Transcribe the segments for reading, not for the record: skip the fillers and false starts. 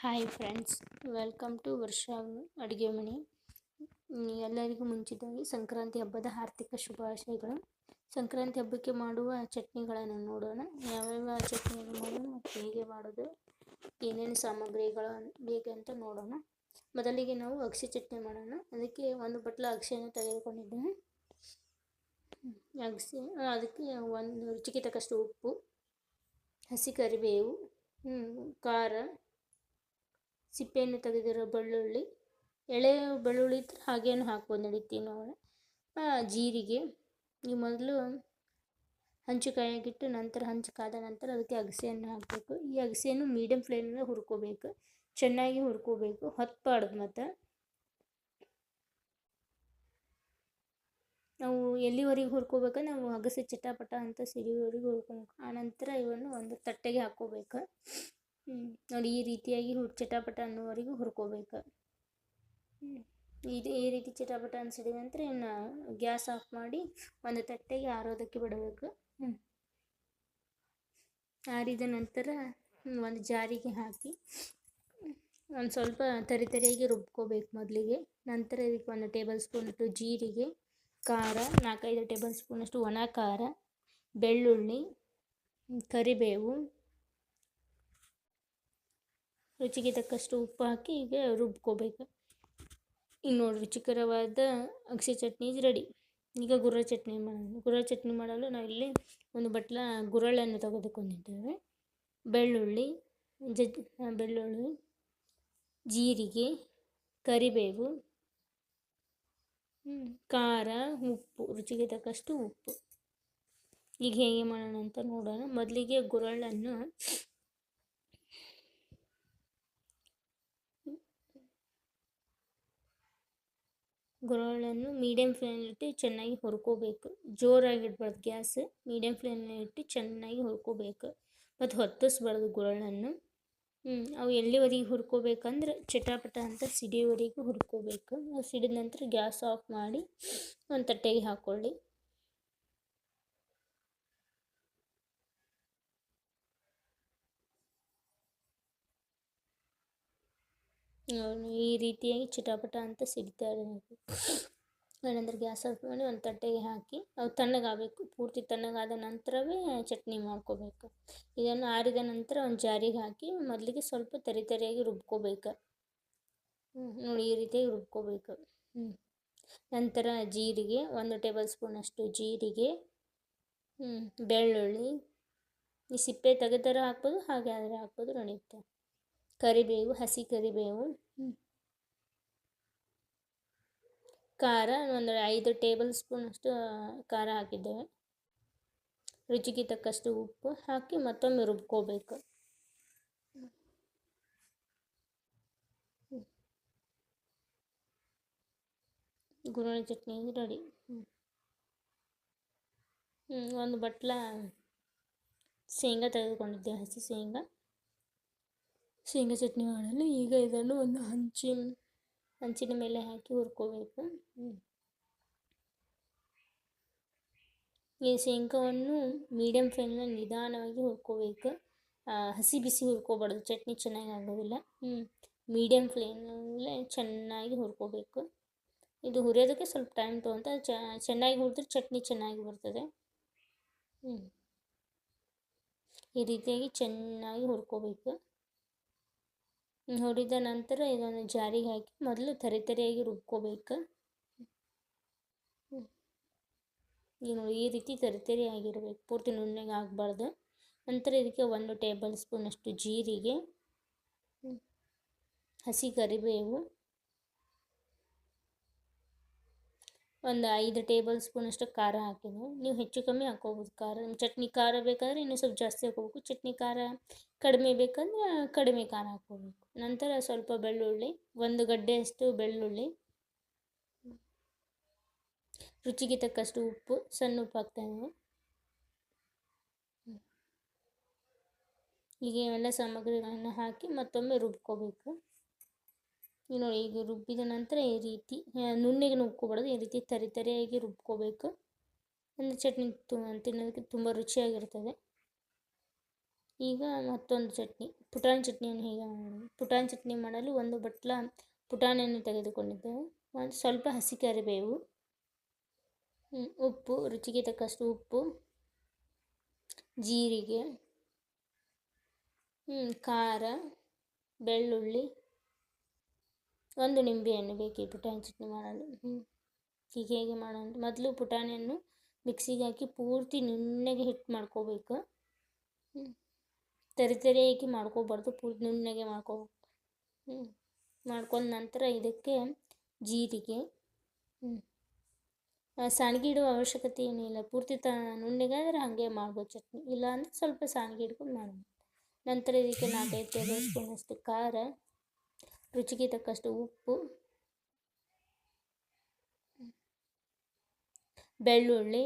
Hi friends, welcome to ವರ್ಷಾ ಅಡುಗೆ ಮನೆ. ಎಲ್ಲರಿಗೂ ಮುಂಚಿತವಾಗಿ ಸಂಕ್ರಾಂತಿ ಹಬ್ಬದ ಆರ್ಥಿಕ ಶುಭಾಶಯಗಳು. ಸಂಕ್ರಾಂತಿ ಹಬ್ಬಕ್ಕೆ ಮಾಡುವ ಚಟ್ನಿಗಳನ್ನು ನೋಡೋಣ. ಯಾವ್ಯಾವ ಚಟ್ನಿಯನ್ನು ಮಾಡೋಣ ಮತ್ತು ಹೇಗೆ ಮಾಡೋದು, ಏನೇನು ಸಾಮಗ್ರಿಗಳು ಬೇಕಂತ ನೋಡೋಣ. ಮೊದಲಿಗೆ ನಾವು ಅಗಸೆ ಚಟ್ನಿ ಮಾಡೋಣ. ಅದಕ್ಕೆ ಒಂದು ಬಟ್ಲ ಅಗಸೆಯನ್ನು ತೆಗೆದುಕೊಂಡಿದ್ದೇನೆ. ಅದಕ್ಕೆ ಒಂದು ರುಚಿಗೆ ತಕ್ಕಷ್ಟು ಉಪ್ಪು, ಹಸಿ ಕರಿಬೇವು, ಖಾರ, ಸಿಪ್ಪೆಯನ್ನು ತೆಗೆದಿರೋ ಬೆಳ್ಳುಳ್ಳಿ, ಎಳೆ ಬೆಳ್ಳುಳ್ಳಿ ಇದ್ದರೆ ಹಾಗೇನು ಹಾಕ್ಬೋದು, ನಡೀತೀವಿ ನಾವು. ಜೀರಿಗೆ. ಈ ಮೊದಲು ಹಂಚು ಕಾಯಾಗಿಟ್ಟು ನಂತರ ಹಂಚು ಕಾದ ನಂತರ ಅದಕ್ಕೆ ಅಗಸೆಯನ್ನು ಹಾಕಬೇಕು. ಈ ಅಗಸೆಯನ್ನು ಮೀಡಿಯಮ್ ಫ್ಲೇಮ್ನಲ್ಲಿ ಹುರ್ಕೋಬೇಕು, ಚೆನ್ನಾಗಿ ಹುರ್ಕೋಬೇಕು, ಹೊತ್ತಬಾರ್ದು. ಮತ್ತು ನಾವು ಎಲ್ಲಿವರೆಗೆ ಹುರ್ಕೋಬೇಕಂದ್ರೆ ನಾವು ಅಗಸೆ ಚಟಾಪಟ ಅಂತ ಸಿಡಿವರೆಗೆ ಹುರ್ಕೋಬೇಕು. ಆನಂತರ ಇವನ್ನು ಒಂದು ತಟ್ಟೆಗೆ ಹಾಕ್ಕೋಬೇಕು. ನೋಡಿ, ಈ ರೀತಿಯಾಗಿ ಚಟಾಪಟ ಅನ್ನೋವರೆಗೂ ಹುರ್ಕೋಬೇಕು. ಈ ರೀತಿ ಚಟಾಪಟ ಅನ್ಸಿದ ನಂತರ ಇನ್ನು ಗ್ಯಾಸ್ ಆಫ್ ಮಾಡಿ ಒಂದು ತಟ್ಟೆಗೆ ಆರೋದಕ್ಕೆ ಬಿಡಬೇಕು. ಆರಿದ ನಂತರ ಒಂದು ಜಾರಿಗೆ ಹಾಕಿ ಒಂದು ಸ್ವಲ್ಪ ತರಿಯಾಗಿ ರುಬ್ಕೋಬೇಕು ಮೊದಲಿಗೆ. ನಂತರ ಇದಕ್ಕೆ 1 ಟೇಬಲ್ ಸ್ಪೂನಷ್ಟು ಜೀರಿಗೆ, ಖಾರ, 4-5 ಟೇಬಲ್ ಸ್ಪೂನಷ್ಟು ಒಣ ಖಾರ, ಬೆಳ್ಳುಳ್ಳಿ, ಕರಿಬೇವು, ರುಚಿಗೆ ತಕ್ಕಷ್ಟು ಉಪ್ಪು ಹಾಕಿ ಈಗ ರುಬ್ಕೋಬೇಕು. ಈಗ ನೋಡಿ, ರುಚಿಕರವಾದ ಅಗಸೆ ಚಟ್ನಿ ರೆಡಿ. ಈಗ ಗುರ್ರ ಚಟ್ನಿ ಮಾಡೋಣ. ಗುರ್ರ ಚಟ್ನಿ ಮಾಡಲು ನಾವಿಲ್ಲಿ ಒಂದು ಬಟ್ಲ ಗುರಳನ್ನು ತೆಗೆದುಕೊಂಡಿದ್ದೇವೆ. ಬೆಳ್ಳುಳ್ಳಿ, ಜೀರಿಗೆ, ಕರಿಬೇವು, ಖಾರ, ಉಪ್ಪು, ರುಚಿಗೆ ತಕ್ಕಷ್ಟು ಉಪ್ಪು. ಈಗ ಹೇಗೆ ಮಾಡೋಣ ಅಂತ ನೋಡೋಣ. ಮೊದಲಿಗೆ ಗುರಳನ್ನು ಮೀಡಿಯಮ್ ಫ್ಲೇಮ್ನಲ್ಲಿಟ್ಟು ಚೆನ್ನಾಗಿ ಹುರ್ಕೋಬೇಕು. ಜೋರಾಗಿಡ್ಬಾರ್ದು ಗ್ಯಾಸ್, ಮೀಡಿಯಮ್ ಫ್ಲೇಮ್ನಲ್ಲಿಟ್ಟು ಚೆನ್ನಾಗಿ ಹುರ್ಕೋಬೇಕು ಮತ್ತು ಹೊತ್ತಿಸ್ಬಾರ್ದು ಗುರಳನ್ನು. ಅವು ಎಲ್ಲಿವರೆಗೆ ಹುರ್ಕೋಬೇಕಂದ್ರೆ ಚಟಾಪಟ ಅಂತ ಸಿಡಿಯೋವರೆಗೂ ಹುರ್ಕೋಬೇಕು. ಅದು ಸಿಡಿದ ನಂತರ ಗ್ಯಾಸ್ ಆಫ್ ಮಾಡಿ ಒಂದು ತಟ್ಟೆಗೆ ಹಾಕ್ಕೊಳ್ಳಿ. ಈ ರೀತಿಯಾಗಿ ಚಟಾಪಟ ಅಂತ ಸಿಡ್ತಾ ಇರಬೇಕು. ಆನಂತರ ಗ್ಯಾಸ್ ಆಫ್ ಮಾಡಿ ಒಂದು ತಟ್ಟೆಗೆ ಹಾಕಿ ಅವು ತಣ್ಣಗಾಗಬೇಕು. ಪೂರ್ತಿ ತಣ್ಣಗಾದ ನಂತರವೇ ಚಟ್ನಿ ಮಾಡ್ಕೋಬೇಕು. ಇದನ್ನು ಆರಿದ ನಂತರ ಒಂದು ಜಾರಿಗೆ ಹಾಕಿ ಮೊದಲಿಗೆ ಸ್ವಲ್ಪ ತರಿಯಾಗಿ ರುಬ್ಕೋಬೇಕು. ನೋಡಿ, ಈ ರೀತಿಯಾಗಿ ರುಬ್ಕೋಬೇಕು. ನಂತರ ಜೀರಿಗೆ, 1 ಟೇಬಲ್ ಸ್ಪೂನಷ್ಟು ಜೀರಿಗೆ, ಬೆಳ್ಳುಳ್ಳಿ, ಈ ಸಿಪ್ಪೆ ತೆಗೆದರ ಹಾಕ್ಬೋದು, ಹಾಗೆ ಆದರೆ ಹಾಕ್ಬೋದು, ನಡೆಯುತ್ತೆ. ಕರಿಬೇವು, ಹಸಿ ಕರಿಬೇವು, ಖಾರ, ಒಂದು 5 ಟೇಬಲ್ ಸ್ಪೂನಷ್ಟು ಖಾರ ಹಾಕಿದ್ದೇವೆ. ರುಚಿಗೆ ತಕ್ಕಷ್ಟು ಉಪ್ಪು ಹಾಕಿ ಮತ್ತೊಮ್ಮೆ ರುಬ್ಕೋಬೇಕು. ಗುರಳ ಚಟ್ನಿ ರೆಡಿ. ಒಂದು ಬಟ್ಲ ಶೇಂಗಾ ತೆಗೆದುಕೊಂಡಿದ್ದೇವೆ, ಹಸಿ ಶೇಂಗಾ ಚಟ್ನಿ ಮಾಡಲು. ಈಗ ಇದನ್ನು ಒಂದು ಹಂಚಿನ ಮೇಲೆ ಹಾಕಿ ಹುರ್ಕೋಬೇಕು. ಈ ಶೇಂಗಾವನ್ನು ಮೀಡಿಯಮ್ ಫ್ಲೇಮ್ನಲ್ಲಿ ನಿಧಾನವಾಗಿ ಹುರ್ಕೋಬೇಕು. ಹಸಿ ಬಿಸಿ ಹುರ್ಕೋಬಾರ್ದು, ಚಟ್ನಿ ಚೆನ್ನಾಗಿ ಆಗೋದಿಲ್ಲ. ಮೀಡಿಯಮ್ ಫ್ಲೇಮ್ನಲ್ಲೇ ಚೆನ್ನಾಗಿ ಹುರ್ಕೋಬೇಕು. ಇದು ಹುರಿಯೋದಕ್ಕೆ ಸ್ವಲ್ಪ ಟೈಮ್ ತೊಗೊಂತ, ಚೆನ್ನಾಗಿ ಹುರಿದ್ರೆ ಚಟ್ನಿ ಚೆನ್ನಾಗಿ ಬರ್ತದೆ. ಈ ರೀತಿಯಾಗಿ ಚೆನ್ನಾಗಿ ಹುರ್ಕೋಬೇಕು. ಹುರಿದ ನಂತರ ಇದನ್ನು ಜಾರಿಗೆ ಹಾಕಿ ಮೊದಲು ತರಿಯಾಗಿ ರುಬ್ಕೋಬೇಕು. ಈ ರೀತಿ ತರಿಯಾಗಿರಬೇಕು, ಪೂರ್ತಿ ನುಣ್ಣಗೆ ಆಗಬಾರ್ದು. ನಂತರ ಇದಕ್ಕೆ 1 ಟೇಬಲ್ ಸ್ಪೂನಷ್ಟು ಜೀರಿಗೆ, ಹಸಿ ಕರಿಬೇವು, ಒಂದು 5 ಟೇಬಲ್ ಸ್ಪೂನಷ್ಟು ಖಾರ ಹಾಕಿದ್ವಿ. ನೀವು ಹೆಚ್ಚು ಕಮ್ಮಿ ಹಾಕ್ಕೋಬೋದು ಖಾರ. ಚಟ್ನಿ ಖಾರ ಬೇಕಾದರೆ ಇನ್ನೂ ಸ್ವಲ್ಪ ಜಾಸ್ತಿ ಹಾಕ್ಕೋಬೇಕು. ಚಟ್ನಿ ಖಾರ ಕಡಿಮೆ ಬೇಕಂದ್ರೆ ಕಡಿಮೆ ಖಾರ ಹಾಕ್ಕೋಬೇಕು. ನಂತರ ಸ್ವಲ್ಪ ಬೆಳ್ಳುಳ್ಳಿ, 1 ಗಡ್ಡೆಯಷ್ಟು ಬೆಳ್ಳುಳ್ಳಿ, ರುಚಿಗೆ ತಕ್ಕಷ್ಟು ಉಪ್ಪು, ಸಣ್ಣ ಉಪ್ಪು ಹಾಕ್ತಾಯಿದ್ದೀವಿ. ಈಗ ಎಲ್ಲ ಸಾಮಗ್ರಿಗಳನ್ನು ಹಾಕಿ ಮತ್ತೊಮ್ಮೆ ರುಬ್ಕೋಬೇಕು. ನೋಡಿ, ಈಗ ರುಬ್ಬಿದ ನಂತರ ಈ ರೀತಿ ನುಣ್ಣಗೆ ನುಬ್ಕೋಬಾರ್ದು, ಈ ರೀತಿ ತರಿಯಾಗಿ ರುಬ್ಕೋಬೇಕು. ಅಂದರೆ ಚಟ್ನಿ ತಿನ್ನೋದಕ್ಕೆ ತುಂಬ ರುಚಿಯಾಗಿರ್ತದೆ. ಈಗ ಮತ್ತೊಂದು ಚಟ್ನಿ, ಪುಟಾಣಿ ಚಟ್ನಿಯನ್ನು ಹೇಗೆ ಮಾಡೋದು. ಪುಟಾಣಿ ಚಟ್ನಿ ಮಾಡಲು ಒಂದು ಬಟ್ಲ ಪುಟಾಣಿಯನ್ನು ತೆಗೆದುಕೊಂಡಿದ್ದೇವೆ. ಒಂದು ಸ್ವಲ್ಪ ಹಸಿ ಕರಿಬೇವು, ಉಪ್ಪು, ರುಚಿಗೆ ತಕ್ಕಷ್ಟು ಉಪ್ಪು, ಜೀರಿಗೆ, ಖಾರ, ಬೆಳ್ಳುಳ್ಳಿ, ಒಂದು ನಿಂಬೆಹಣ್ಣು ಬೇಕು ಈ ಪುಟಾಣಿ ಚಟ್ನಿ ಮಾಡಲು. ಈಗ ಹೇಗೆ ಮಾಡೋದು. ಮೊದಲು ಪುಟಾಣಿಯನ್ನು ಮಿಕ್ಸಿಗೆ ಹಾಕಿ ಪೂರ್ತಿ ನುಣ್ಣಗೆ ಹಿಟ್ಟು ಮಾಡ್ಕೋಬೇಕು. ತರಿಯಾಗಿ ಮಾಡ್ಕೋಬಾರ್ದು, ಪೂರ್ತಿ ನುಣ್ಣಗೆ ಮಾಡ್ಕೋಬೇಕು. ಮಾಡ್ಕೊಂಡ ನಂತರ ಇದಕ್ಕೆ ಜೀರಿಗೆ, ಸಾಣಿಗೆ ಇಡುವ ಅವಶ್ಯಕತೆ ಏನಿಲ್ಲ. ಪೂರ್ತಿ ನುಣ್ಣಗೆ ಆದರೆ ಹಾಗೆ ಮಾಡ್ಬೋದು ಚಟ್ನಿ, ಇಲ್ಲಾಂದರೆ ಸ್ವಲ್ಪ ಸಾಣಿಗೆ ಹಿಡ್ಕೊಂಡು ಮಾಡ್ಬೋದು. ನಂತರ ಇದಕ್ಕೆ 4-5 ಟೇಬಲ್ ಸ್ಪೂನಷ್ಟು ಖಾರ, ರುಚಿಗೆ ತಕ್ಕಷ್ಟು ಉಪ್ಪು, ಬೆಳ್ಳುಳ್ಳಿ,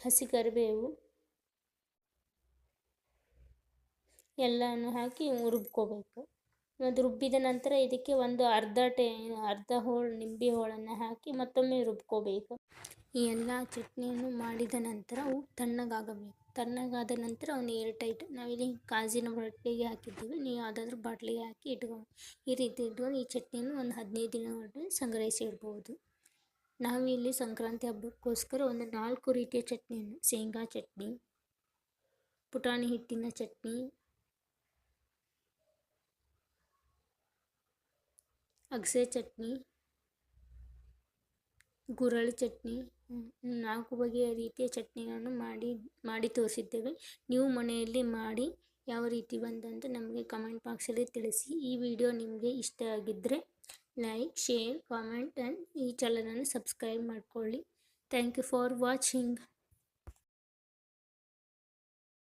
ಹಸಿ ಕರಿಬೇವು ಎಲ್ಲನೂ ಹಾಕಿ ರುಬ್ಕೋಬೇಕು. ಮತ್ತು ರುಬ್ಬಿದ ನಂತರ ಇದಕ್ಕೆ ಒಂದು ಅರ್ಧ ಹೋಳು ನಿಂಬೆ ಹೋಳನ್ನು ಹಾಕಿ ಮತ್ತೊಮ್ಮೆ ರುಬ್ಕೋಬೇಕು. ಈ ಎಲ್ಲ ಚಟ್ನಿಯನ್ನು ಮಾಡಿದ ನಂತರ ಅವು ತಣ್ಣಗಾಗಬೇಕು. ತಣ್ಣಗಾದ ನಂತರ ಒಂದು ಏರ್ಟೈಟ್, ನಾವಿಲ್ಲಿ ಗಾಜಿನ ಬಾಟ್ಲಿಗೆ ಹಾಕಿದ್ದೀವಿ, ನೀವು ಯಾವುದಾದ್ರೂ ಬಾಟ್ಲಿಗೆ ಹಾಕಿ ಇಟ್ಕೊಂಡು ಈ ರೀತಿ ಇಟ್ಕೊಂಡು ಈ ಚಟ್ನಿಯನ್ನು ಒಂದು 15 ದಿನಗಟ್ಟಲೆ ಸಂಗ್ರಹಿಸಿ ಇಡ್ಬೋದು. ನಾವಿಲ್ಲಿ ಸಂಕ್ರಾಂತಿ ಹಬ್ಬಕ್ಕೋಸ್ಕರ ಒಂದು 4 ರೀತಿಯ ಚಟ್ನಿಯನ್ನು, ಶೇಂಗಾ ಚಟ್ನಿ, ಪುಟಾಣಿ ಹಿಟ್ಟಿನ ಚಟ್ನಿ, ಅಗಸೆ ಚಟ್ನಿ, ಗುರಳ್ಳಿ ಚಟ್ನಿ, 4 ಬಗೆಯ ರೀತಿಯ ಚಟ್ನಿಗಳನ್ನು ಮಾಡಿ ತೋರಿಸಿದ್ದೇವೆ. ನೀವು ಮನೆಯಲ್ಲಿ ಮಾಡಿ ಯಾವ ರೀತಿ ಬಂದಂತ ನಮಗೆ ಕಮೆಂಟ್ ಬಾಕ್ಸಲ್ಲಿ ತಿಳಿಸಿ. ಈ ವಿಡಿಯೋ ನಿಮಗೆ ಇಷ್ಟ ಆಗಿದ್ದರೆ ಲೈಕ್, ಶೇರ್, ಕಾಮೆಂಟ್ ಆ್ಯಂಡ್ ಈ ಚಾನಲನ್ನು ಸಬ್ಸ್ಕ್ರೈಬ್ ಮಾಡಿಕೊಳ್ಳಿ. Thank you for watching.